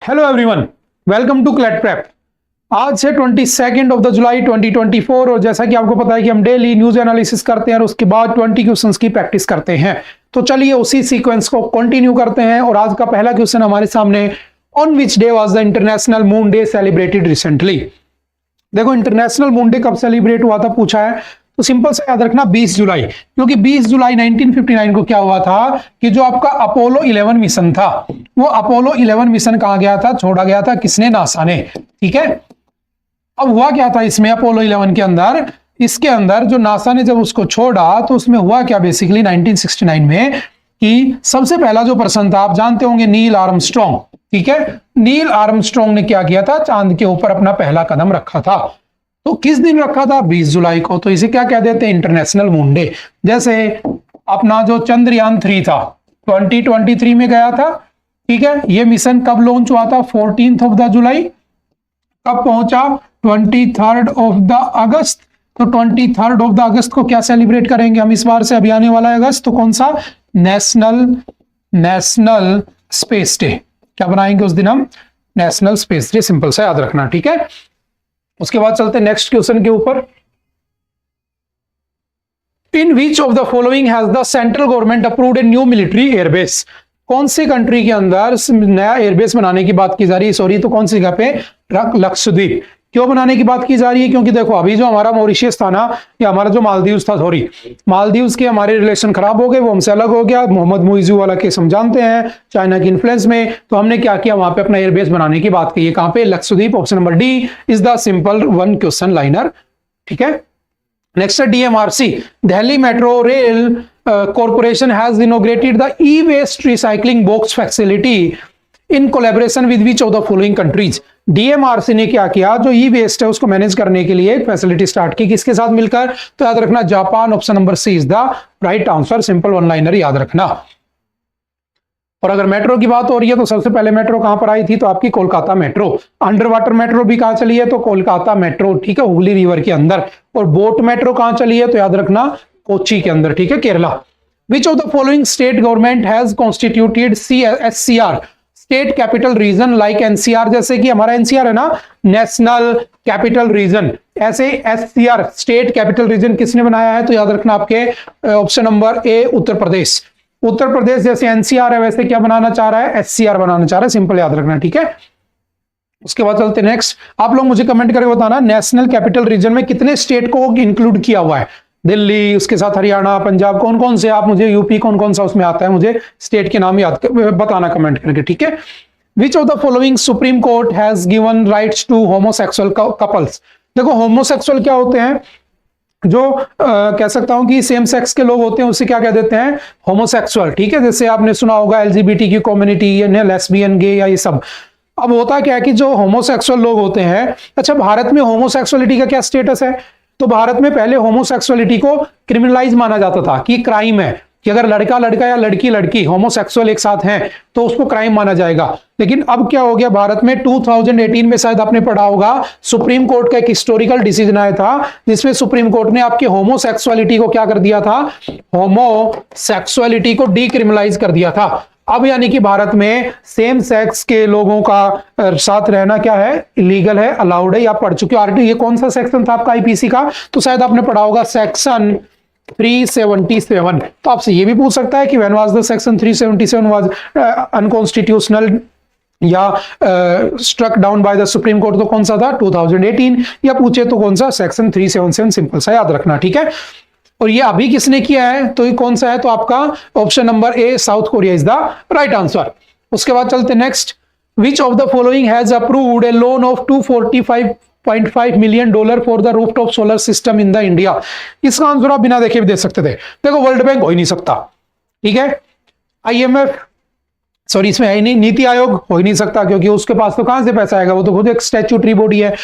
Hello everyone, welcome to CLAT prep. आज से 22 of the जुलाई 2024 और जैसा कि आपको पता है कि हम डेली न्यूज एनालिसिस करते हैं और उसके बाद 20 क्वेश्चंस की प्रैक्टिस करते हैं। तो चलिए उसी सीक्वेंस को कंटिन्यू करते हैं और आज का पहला क्वेश्चन हमारे सामने, on which day was the international moon day celebrated recently. देखो इंटरनेशनल मून डे कब सेलिब्रेट हुआ था पूछा है, तो सिंपल से याद रखना 20 जुलाई, क्योंकि 20 जुलाई 1959 को क्या हुआ था कि जो आपका अपोलो 11 मिशन था, वो अपोलो 11 मिशन कहां गया था, छोड़ा गया था किसने, नासा ने। ठीक है, अब हुआ क्या था इसमें अपोलो 11 के अंदर, इसके अंदर जो नासा ने जब उसको छोड़ा तो उसमें हुआ क्या बेसिकली 1969 में कि सबसे पहला जो पर्सन था आप जानते होंगे, नील आर्मस्ट्रॉन्ग। ठीक है, नील आर्मस्ट्रॉन्ग ने क्या किया था, चांद के ऊपर अपना पहला कदम रखा था। तो किस दिन रखा था, 20 जुलाई को। तो इसे क्या कह देते हैं, इंटरनेशनल मून डे। जैसे अपना जो चंद्रयान 3 था 2023 में गया था। ठीक है, ये मिशन कब लॉन्च हुआ था, 14 ऑफ द जुलाई। कब पहुंचा, 23 ऑफ द अगस्त। तो 23 ऑफ द अगस्त को क्या सेलिब्रेट करेंगे हम इस बार से, अभी आने वाला है अगस्त, तो कौन सा, नेशनल स्पेस डे। क्या बनाएंगे उस दिन हम, नेशनल स्पेस डे। सिंपल सा याद रखना। ठीक है, उसके बाद चलते हैं नेक्स्ट क्वेश्चन के ऊपर। In which of the following has the central government approved a new military airbase. कौन सी कंट्री के अंदर नया एयरबेस बनाने की बात की जा रही है, सॉरी, तो कौन सी जगह पे, लक्षद्वीप। क्यों बनाने की बात की जा रही है, क्योंकि देखो अभी जो हमारा मॉरिशियस था ना, या हमारा जो मालदीव्स था, सॉरी मालदीव्स के हमारे रिलेशन खराब हो गए, वो हमसे अलग हो गया, मोहम्मद मुइज़ू वाला केस हम जानते हैं, चाइना की इन्फ्लुएंस में। तो हमने क्या किया, वहां पे अपना एयरबेस बनाने की बात की है। कहां पे, Lakshadweep. Option number D is the simple one question liner. ठीक है, नेक्स्ट है DMRC, Delhi metro rail corporation has inaugurated the e waste recycling box facility in collaboration with which of the following countries. DMRC ने क्या किया, जो ई waste है उसको manage करने के लिए एक फैसिलिटी स्टार्ट की, किसके साथ मिलकर, तो याद रखना Japan. Option number C is the right answer, simple one liner याद रखना। और अगर मेट्रो की बात हो रही है तो सबसे पहले मेट्रो कहां पर आई थी, तो आपकी Kolkata metro. Under water metro भी कहां चली है, तो कोलकाता मेट्रो। ठीक है, हुगली रिवर के अंदर। और बोट मेट्रो कहां चली है, तो याद रखना कोच्चि के अंदर। ठीक है, केरला। विच of the following state government has constituted SCR, state capital region like NCR. जैसे कि हमारा एनसीआर है ना, नेशनल कैपिटल रीजन, ऐसे एससीआर स्टेट कैपिटल रीजन किसने बनाया है, तो याद रखना आपके ऑप्शन नंबर ए उत्तर प्रदेश। उत्तर प्रदेश जैसे एनसीआर है वैसे क्या बनाना चाह रहा है, एससीआर बनाना चाह रहा है, सिंपल याद रखना। ठीक है, उसके बाद चलते नेक्स्ट। आप लोग मुझे कमेंट करके बताना नेशनल कैपिटल रीजन में कितने स्टेट को इंक्लूड किया हुआ है, दिल्ली, उसके साथ हरियाणा, पंजाब, कौन कौन से, आप मुझे यूपी कौन कौन सा उसमें आता है, मुझे स्टेट के नाम याद बताना कमेंट करके। ठीक है, which of the following supreme court has given rights to homosexual couples. देखो होमोसेक्सुअल क्या होते हैं, जो कह सकता हूं कि सेम सेक्स के लोग होते हैं उसे क्या कह देते हैं, होमोसेक्सुअल। ठीक है, जैसे आपने सुना होगा एलजीबीटी की कम्युनिटी, लेस्बियन, गे, या ये सब। अब होता क्या है कि जो होमोसेक्सुअल लोग होते हैं, अच्छा भारत में होमोसेक्सुअलिटी का क्या स्टेटस है, तो भारत में पहले होमोसेक्सुअलिटी को क्रिमिनलाइज माना जाता था कि क्राइम है, कि अगर लड़का लड़का या लड़की लड़की होमोसेक्सुअल एक साथ हैं तो उसको क्राइम माना जाएगा। लेकिन अब क्या हो गया, भारत में 2018 में शायद आपने पढ़ा होगा, सुप्रीम कोर्ट का एक हिस्टोरिकल डिसीजन आया था जिसमें सुप्रीम कोर्ट ने आपके होमोसेक्सुअलिटी को क्या कर दिया था, होमोसेक्सुअलिटी को डीक्रिमिनलाइज कर दिया था। अब यानी कि भारत में सेम सेक्स के लोगों का साथ रहना क्या है, इलीगल है, अलाउड है, या पढ़ चुके हो। ये कौन सा सेक्शन था आपका आईपीसी का, तो शायद आपने पढ़ा होगा सेक्शन 377। तो आपसे ये भी पूछ सकता है कि when was the section 377 was unconstitutional या struck down by the supreme court, तो कौन सा था, 2018। या पूछे तो कौन सा, सेक्शन 377, सिंपल सा याद रखना। ठीक है, और ये अभी किसने किया है, तो ये कौन सा है, तो आपका option number A south Korea is the right answer. उसके बाद चलते next. Which of the following has approved A loan of $245.5 million for the rooftop solar system in the India. इसका आंसर आप बिना देखे भी दे सकते थे। देखो वर्ल्ड बैंक हो ही नहीं सकता, ठीक है, IMF, सॉरी इसमें है ही नहीं, नीति आयोग हो ही नहीं सकता, क्योंकि उसके पास तो कहां से पैसा आएगा, वो तो खुद एक स्टैट्यूटरी बॉडी है।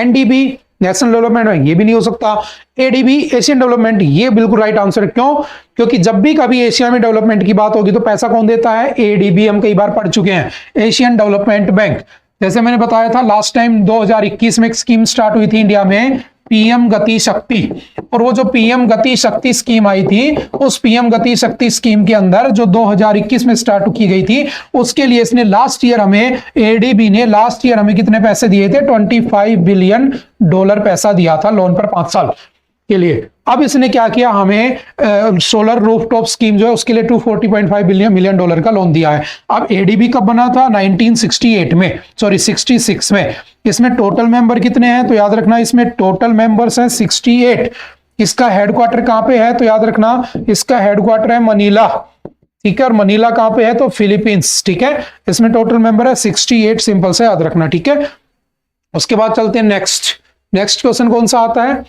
NDB नेशनल डेवलपमेंट बैंक, ये भी नहीं हो सकता। ADB एशियन डेवलपमेंट, ये बिल्कुल राइट आंसर। क्यों, क्योंकि जब भी कभी एशिया में डेवलपमेंट की बात होगी तो पैसा कौन देता है, ADB। हम कई बार पढ़ चुके हैं, एशियन डेवलपमेंट बैंक। जैसे मैंने बताया था लास्ट टाइम 2021 में एक स्कीम स्टार्ट हुई थी इंडिया में, पीएम गति शक्ति। और वो जो पीएम गति शक्ति स्कीम आई थी, उस पीएम गति शक्ति स्कीम के अंदर जो 2021 में स्टार्ट की गई थी, उसके लिए इसने लास्ट ईयर हमें, एडीबी ने लास्ट ईयर हमें कितने पैसे दिए थे? $25 बिलियन पैसा दिया था लोन पर 5 साल के लिए। अब इसने क्या किया, हमें सोलर रूफटॉप स्कीम जो है उसके लिए $240.5 मिलियन का लोन दिया है। अब एडीबी कब बना था? 1968 में, सॉरी 66 में। इसमें टोटल मेंबर कितने हैं? तो याद रखना इसमें टोटल मेंबर्स हैं 68। इसका हेडक्वार्टर कहां पे है? तो याद रखना इसका हेडक्वार्टर है मनीला, ठीक है। और मनीला कहां पे है? तो फिलीपींस, ठीक है। इसमें टोटल मेंबर है 68, सिंपल से याद रखना, ठीक है। उसके बाद चलते हैं नेक्स्ट क्वेश्चन कौन सा आता है?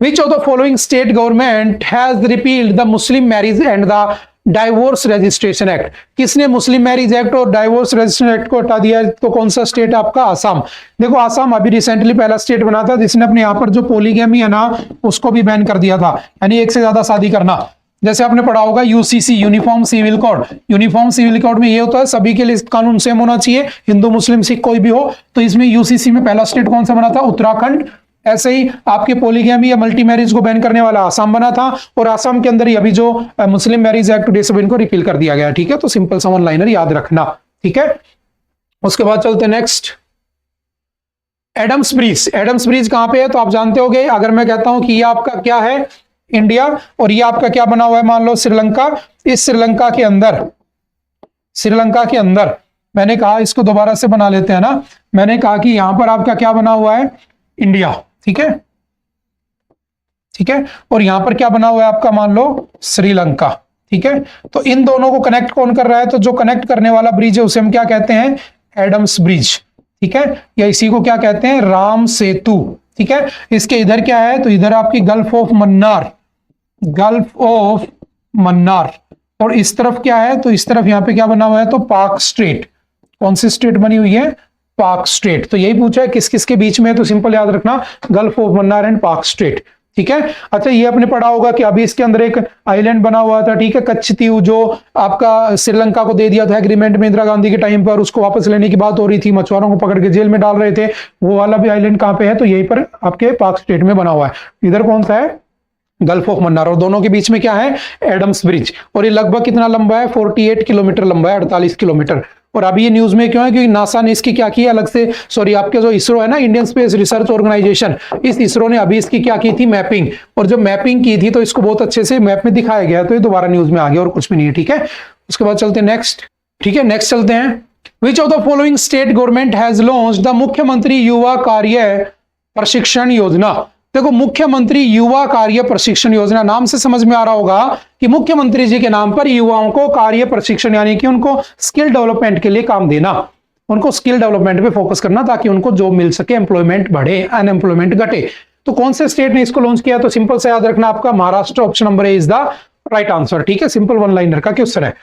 Which of the following state government has repealed the Muslim Marriage and the Divorce Registration Act? किसने मुस्लिम मैरिज एक्ट और डाइवोर्स रजिस्ट्रेशन एक्ट को हटा दिया? तो कौन सा स्टेट आपका? आसाम। देखो आसाम अभी रिसेंटली पहला स्टेट बना था जिसने अपने यहाँ पर जो पोलीगैमी है ना उसको भी बैन कर दिया था, यानी एक से ज्यादा शादी करना। जैसे आपने पढ़ा होगा UCC, uniform civil code. Uniform civil code में ये होता है सभी के लिए कानून सेम होना चाहिए, हिंदू मुस्लिम सिख कोई भी हो। तो इसमें यूसीसी में पहला स्टेट कौन सा बना था? उत्तराखंड। ऐसे ही आपके पॉलीगैमी या मल्टी मैरिज को बैन करने वाला आसाम बना था, और आसाम के अंदर ही अभी जो मुस्लिम मैरिज एक्ट 2007 को रिपील कर दिया गया, ठीक है। तो सिंपल सा वन लाइनर याद रखना, ठीक है। उसके बाद चलते हैं next, Adam's bridge. Adam's bridge कहां पे है? तो आप जानते होंगे, अगर मैं कहता हूं कि ये आपका क्या है? इंडिया, और ये आपका क्या बना हुआ है? मान लो श्रीलंका। इस श्रीलंका के अंदर मैंने कहा, इसको दोबारा से बना लेते हैं ना, मैंने कहा कि यहां पर आपका क्या बना हुआ है? इंडिया, ठीक है, ठीक है। और यहां पर क्या बना हुआ है आपका? मान लो श्रीलंका, ठीक है। तो इन दोनों को कनेक्ट कौन कर रहा है? तो जो कनेक्ट करने वाला ब्रिज है उसे हम क्या कहते हैं? एडम्स ब्रिज, ठीक है। या इसी को क्या कहते हैं? राम सेतु, ठीक है। इसके इधर क्या है? तो इधर आपकी गल्फ ऑफ मन्नार। और इस तरफ क्या है? तो इस तरफ यहां पे क्या बना हुआ है? तो पाक स्ट्रेट। कौन सी स्ट्रेट बनी हुई है? पाक स्ट्रेट। तो यही पूछा है किस किस के बीच में, तो सिंपल याद रखना गल्फ ऑफ मन्नार एंड पाक स्ट्रेट, ठीक है। अच्छा, ये आपने पढ़ा होगा कि अभी इसके अंदर एक आइलैंड बना हुआ था, ठीक है, कच्छतीव, जो आपका श्रीलंका को दे दिया था एग्रीमेंट में इंदिरा गांधी के टाइम पर, उसको वापस लेने की बात हो रही थी, मछुआरों को पकड़ के जेल में डाल रहे थे। वो वाला भी आइलैंड कहां पे है? तो यहीं पर आपके पाक स्ट्रेट में बना हुआ है। इधर कौन सा है? Gulf of Mannar. और दोनों के बीच में क्या है? Adam's bridge. और ये लगभग कितना लंबा है? 48 किलोमीटर लंबा है, 48 किलोमीटर। और अभी ये न्यूज में क्यों है? क्योंकि नासा ने इसकी क्या की अलग से, सॉरी आपके जो इसरो है ना, इंडियन स्पेस रिसर्च ऑर्गेनाइजेशन, इस इसरो ने अभी इसकी क्या की थी? मैपिंग। और जब मैपिंग की थी तो इसको बहुत अच्छे से मैप में दिखाया गया, तो ये दोबारा न्यूज में आ गया और कुछ भी नहीं है, ठीक है। उसके बाद चलते हैं नेक्स्ट, ठीक है। नेक्स्ट चलते हैं, विच of the following state government has launched the मुख्यमंत्री युवा कार्य प्रशिक्षण योजना? देखो, मुख्यमंत्री युवा कार्य प्रशिक्षण योजना, नाम से समझ में आ रहा होगा कि मुख्यमंत्री जी के नाम पर युवाओं को कार्य प्रशिक्षण, यानी कि उनको स्किल डेवलपमेंट के लिए काम देना, उनको स्किल डेवलपमेंट पे फोकस करना ताकि उनको जॉब मिल सके, एम्प्लॉयमेंट बढ़े, अनएम्प्लॉयमेंट घटे। तो कौन से स्टेट ने इसको लॉन्च किया? तो सिंपल से याद रखना आपका Maharashtra, option number A is the right answer, ठीक है। सिंपल वन लाइनर का क्वेश्चन है।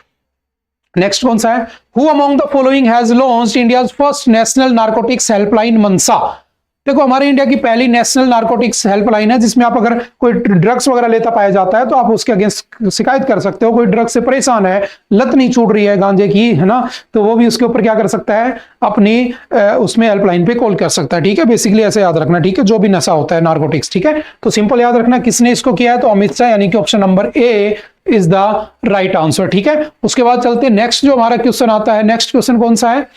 नेक्स्ट कौन सा है? Who among the following has launched India's first national narcotics helpline MANAS? देखो, हमारे इंडिया की पहली नेशनल नारकोटिक्स हेल्पलाइन है, जिसमें आप अगर कोई ड्रग्स वगैरह लेता पाया जाता है तो आप उसके अगेंस्ट शिकायत कर सकते हो। कोई ड्रग्स से परेशान है, लत नहीं छूट रही है गांजे की, है ना, तो वो भी उसके ऊपर क्या कर सकता है? अपनी उसमें हेल्पलाइन पे कॉल कर सकता है, ठीक है। बेसिकली ऐसे याद रखना, ठीक है, जो भी नशा होता है नारकोटिक्स, ठीक है। तो सिंपल याद रखना किसने इसको किया है? तो अमित शाह, यानी कि option number A is the right answer, ठीक है। उसके बाद चलते हैं नेक्स्ट, जो हमारा क्वेश्चन आता है, नेक्स्ट क्वेश्चन कौन सा है?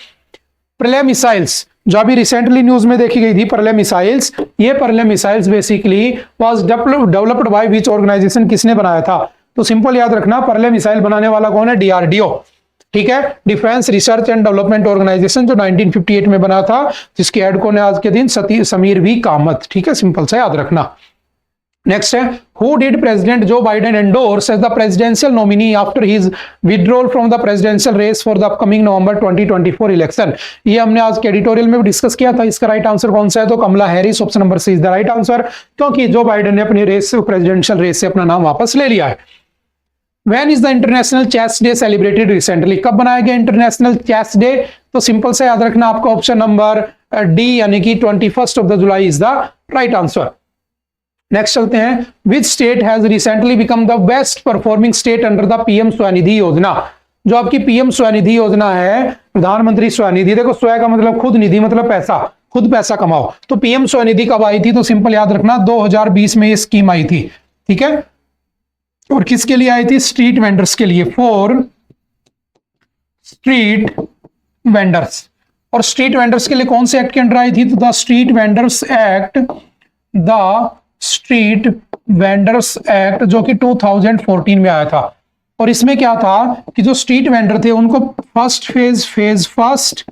प्रलय मिसाइल्स, जो अभी रिसेंटली न्यूज में देखी गई थी, प्रलय मिसाइल्स। ये Pralay missiles basically was developed by which organisation? किसने बनाया था? तो सिंपल याद रखना प्रलय मिसाइल बनाने वाला कौन है? डीआरडीओ, ठीक है, defence research and development organisation, जो 1958 में बना था, जिसके हेड कौन है आज के दिन? समीर वी कामत, ठीक है। सिंपल से याद रखना। नेक्स्ट है, who did president Joe Biden endorse as the presidential nominee after his withdrawal from the presidential race for the upcoming November 2024 election? ये हमने आज के एडिटोरियल में भी डिस्कस किया था। इसका राइट आंसर कौन सा है? तो Kamala Harris, option number C is the right answer, क्योंकि जो बाइडेन ने अपनी रेस से, प्रेसिडेंशियल रेस से अपना नाम वापस ले लिया है। When is the international chess day celebrated recently? कब बनाया गया इंटरनेशनल चेस डे? तो सिंपल से याद रखना आपका ऑप्शन नंबर डी, यानी कि 21 of the July is the right answer. Next चलते हैं, which state has recently become the best performing state under the PM Svanidhi योजना? जो आपकी पीएम स्वनिधि योजना है, प्रधानमंत्री स्वनिधि, देखो स्व का मतलब खुद, निधि मतलब पैसा, खुद पैसा कमाओ। तो पीएम स्वनिधि कब आई थी? तो सिंपल याद रखना 2020 में ये स्कीम आई थी, ठीक है। और किसके लिए आई थी? स्ट्रीट वेंडर्स के लिए, फॉर स्ट्रीट वेंडर्स। और स्ट्रीट वेंडर्स के लिए कौन से एक्ट के अंडर आई थी? तो the street vendors act, the street vendors act, जो कि 2014 में आया था। और इसमें क्या था कि जो स्ट्रीट वेंडर थे उनको फर्स्ट फेज फर्स्ट,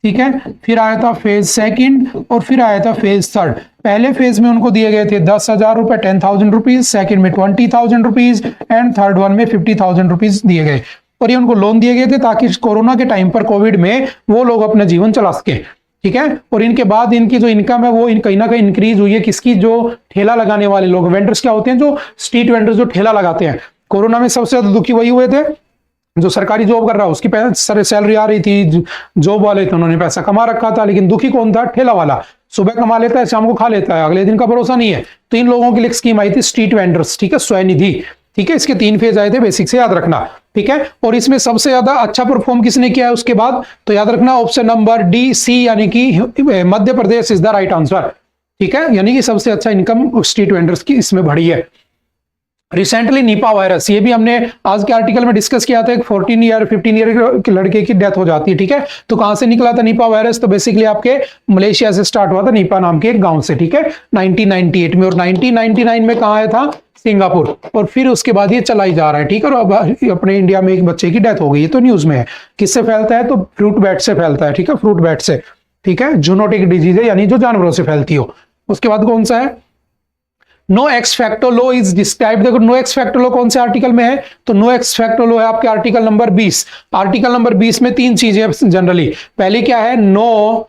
ठीक है, फिर आया था फेज सेकंड और फिर आया था फेज थर्ड। पहले फेज में उनको दिए गए थे 10,000 रुपए, 10,000 रुपीज, सेकंड में 20,000 रुपीज एंड थर्ड वन में 50,000 रुपीज दिए गए। और ये उनको लोन दिए गए थे ताकि कोरोना के टाइम पर, कोविड में, वो लोग अपना जीवन चला सके, ठीक है। और इनके बाद इनकी जो इनकम है वो कहीं ना कहीं इंक्रीज हुई है। किसकी? जो ठेला लगाने वाले लोग, वेंडर्स क्या होते हैं? जो स्ट्रीट वेंडर्स जो ठेला लगाते हैं। कोरोना में सबसे ज्यादा दुखी वही हुए थे जो सरकारी जॉब कर रहा है, उसकी सैलरी आ रही थी, जॉब वाले थे उन्होंने पैसा कमा रखा था, लेकिन दुखी कौन था? ठेला वाला। सुबह कमा लेता है, शाम को खा लेता है, अगले दिन का भरोसा नहीं है। तो इन लोगों के लिए स्कीम आई थी स्ट्रीट वेंडर्स, ठीक है, स्वनिधि, ठीक है। इसके 3 फेज आए थे, बेसिक से याद रखना, ठीक है। और इसमें सबसे ज्यादा अच्छा परफॉर्म किसने किया है उसके बाद? तो याद रखना ऑप्शन नंबर डी, सी, यानी कि Madhya Pradesh is the right answer, ठीक है। यानी कि सबसे अच्छा इनकम स्ट्रीट वेंडर्स की इसमें बढ़ी है। रिसेंटली निपा वायरस, ये भी हमने आज के आर्टिकल में डिस्कस किया था। एक 14 ईयर 15 ईयर के लड़के की डेथ हो जाती है, ठीक है। तो कहां से निकला था निपा वायरस? तो बेसिकली आपके मलेशिया से स्टार्ट हुआ था, निपा नाम के एक गांव से, ठीक है, 1998 में। और 1999 में कहां आया था? सिंगापुर। और फिर उसके बाद ये चला ही जा रहा है, ठीक है। और अब अपने इंडिया में एक बच्चे की डेथ हो गई है, तो न्यूज में है। किससे फैलता है? तो फ्रूट बैट से फैलता है, ठीक है, फ्रूट बैट से, ठीक है। जूनोटिक डिजीज है, यानी जो जानवरों से फैलती हो। उसके बाद कौन सा है? No ex facto law is described. देखो नो एक्स फैक्टो लो कौन से आर्टिकल में है? तो नो एक्स फैक्टो लो है आपके आर्टिकल नंबर 20। आर्टिकल नंबर 20 में 3 चीजें जनरली। पहले क्या है? नो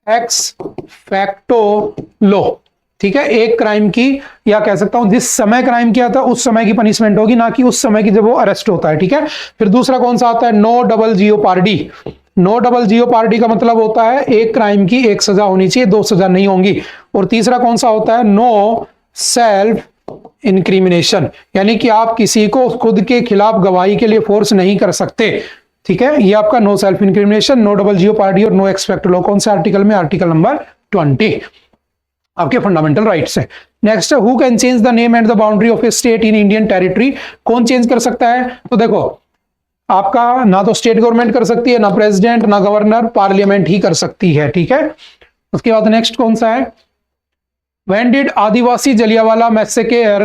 एक्स फैक्टो लो, ठीक है। एक क्राइम की, या कह सकता हूं जिस समय क्राइम किया था उस समय की पनिशमेंट होगी, ना कि उस समय की जब वो अरेस्ट होता है, ठीक है। फिर दूसरा कौन सा आता है? No double jeopardy. No double jeopardy का मतलब होता है एक क्राइम की एक सजा होनी चाहिए, 2 सजा नहीं होंगी। और तीसरा कौन सा होता है? नो सेल्फ इंक्रिमिनेशन, यानी कि आप किसी को खुद के खिलाफ गवाही के लिए फोर्स नहीं कर सकते, ठीक है। ये आपका no self incrimination, no double jeopardy और नो एक्स फैक्टो लो कौन से आर्टिकल में? आर्टिकल नंबर 20 आपके फंडामेंटल राइट्स है। नेक्स्ट है who can change the name and the boundary of a state in Indian territory. कौन चेंज कर सकता है? तो देखो आपका ना तो स्टेट गवर्नमेंट कर सकती है, ना प्रेसिडेंट, ना गवर्नर, पार्लियामेंट ही कर सकती है, ठीक है। उसके बाद नेक्स्ट कौन सा है? When did Adivasi Jallianwala massacre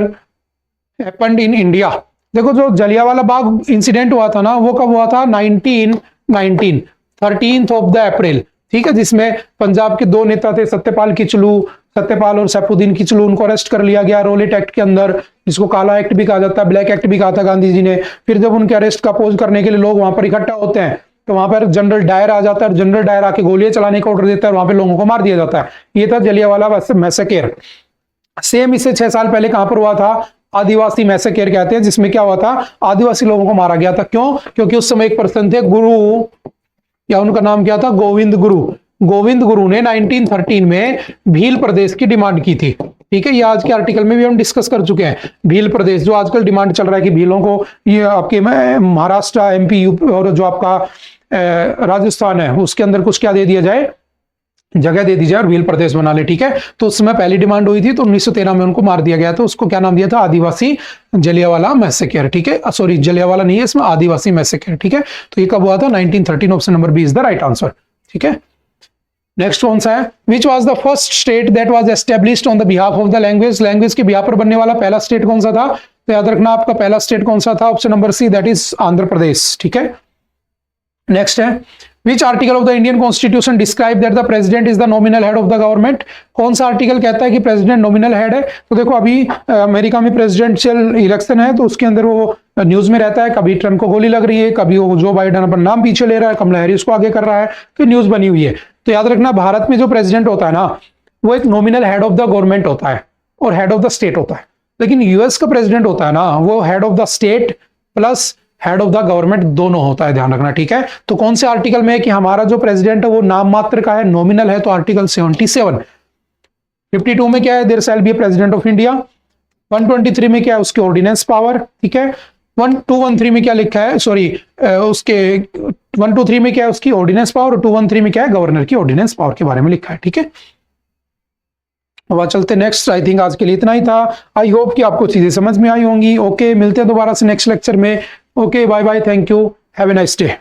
happened in India. देखो जो जलियांवाला बाग इंसिडेंट हुआ था ना, वो कब हुआ था? 1919, 13 ऑफ द अप्रैल, ठीक है। जिसमें पंजाब के 2 नेता थे, सत्यपाल और सैफुद्दीन किचलू, उनको अरेस्ट कर लिया गया रोलेट एक्ट के अंदर, जिसको काला एक्ट भी कहा जाता है, ब्लैक एक्ट भी कहा था गांधी जी ने। फिर जब उनके अरेस्ट का अपोज करने के लिए लोग वहां पर इकट्ठा होते हैं, तो वहां पर जनरल डायर आ जाता है, जनरल डायर आके गोलियां चलाने का ऑर्डर देता है और वहां पे लोगों को मार दिया जाता है। ये था जलियांवाला मैसेकर। सेम इससे 6 साल पहले कहां पर हुआ था? आदिवासी मैसेकर कहते हैं, जिसमें क्या हुआ था? आदिवासी लोगों को मारा गया था। क्यों? क्योंकि उस समय एक पर्सन थे गुरु, या उनका नाम क्या था? गोविंद गुरु। गोविंद गुरु ने 1913 में भील प्रदेश की डिमांड की थी, ठीक है। ये आज के आर्टिकल में भी हम डिस्कस कर चुके हैं। भील प्रदेश जो आजकल डिमांड चल रहा है कि भीलों को, ये आपके महाराष्ट्र, एमपी, यूपी और जो आपका राजस्थान है उसके अंदर कुछ क्या दे दिया जाए, जगह दे दी जाए और भील प्रदेश बना ले, ठीक है। तो उस समय पहली डिमांड हुई थी, तो 1913 में उनको मार दिया गया था। उसको क्या नाम दिया था? आदिवासी जलियांवाला मैसेकर, ठीक है। सॉरी, जलियांवाला नहीं है इसमें, आदिवासी मैसेकर, ठीक है। तो ये कब हुआ था? 1913, option number B is the right answer, ठीक है। नेक्स्ट कौन सा है? Which was the first state that was established on the behalf of the language. Language के बिहाफ पर बनने वाला पहला स्टेट कौन सा था? तो याद रखना आपका पहला स्टेट कौन सा था? Option number C, that is Andhra Pradesh, ठीक है। नेक्स्ट है Which article of the Indian Constitution describe that the president is the nominal head of the government? कौन सा आर्टिकल कहता है कि प्रेसिडेंट नॉमिनल हेड है? तो देखो अभी अमेरिका में प्रेसिडेंशियल इलेक्शन है, तो उसके अंदर वो न्यूज में रहता है, कभी ट्रम्प को गोली लग रही है, कभी वो जो बाइडेन अपना नाम पीछे ले रहा है, कमला हैरिस को आगे कर रहा है, तो न्यूज बनी हुई है। तो याद रखना भारत में जो प्रेसिडेंट होता है ना, वो एक nominal head of the government होता है और हेड ऑफ द स्टेट होता है। लेकिन यूएस का प्रेसिडेंट होता है ना, वो head of the state plus head of the government दोनों होता है, ध्यान रखना, ठीक है। तो कौन से आर्टिकल में है कि हमारा जो प्रेसिडेंट है वो नाम मात्र का है, नॉमिनल है? तो आर्टिकल 77। 52 में क्या है? There shall be a president of India. 123 में क्या है? उसकी ऑर्डिनेंस पावर, ठीक है। 213 में क्या लिखा है, सॉरी उसके 123 में क्या है उसकी ऑर्डिनेंस पावर, और 213 में क्या है गवर्नर की ऑर्डिनेंस पावर के बारे में लिखा है। ठीक है, अब चलते नेक्स्ट। आई थिंक आज के लिए इतना ही था। आई होप कि आपको चीजें समझ में आई होंगी। ओके, मिलते हैं दोबारा से नेक्स्ट लेक्चर में। Okay, bye bye, thank you, have a nice day.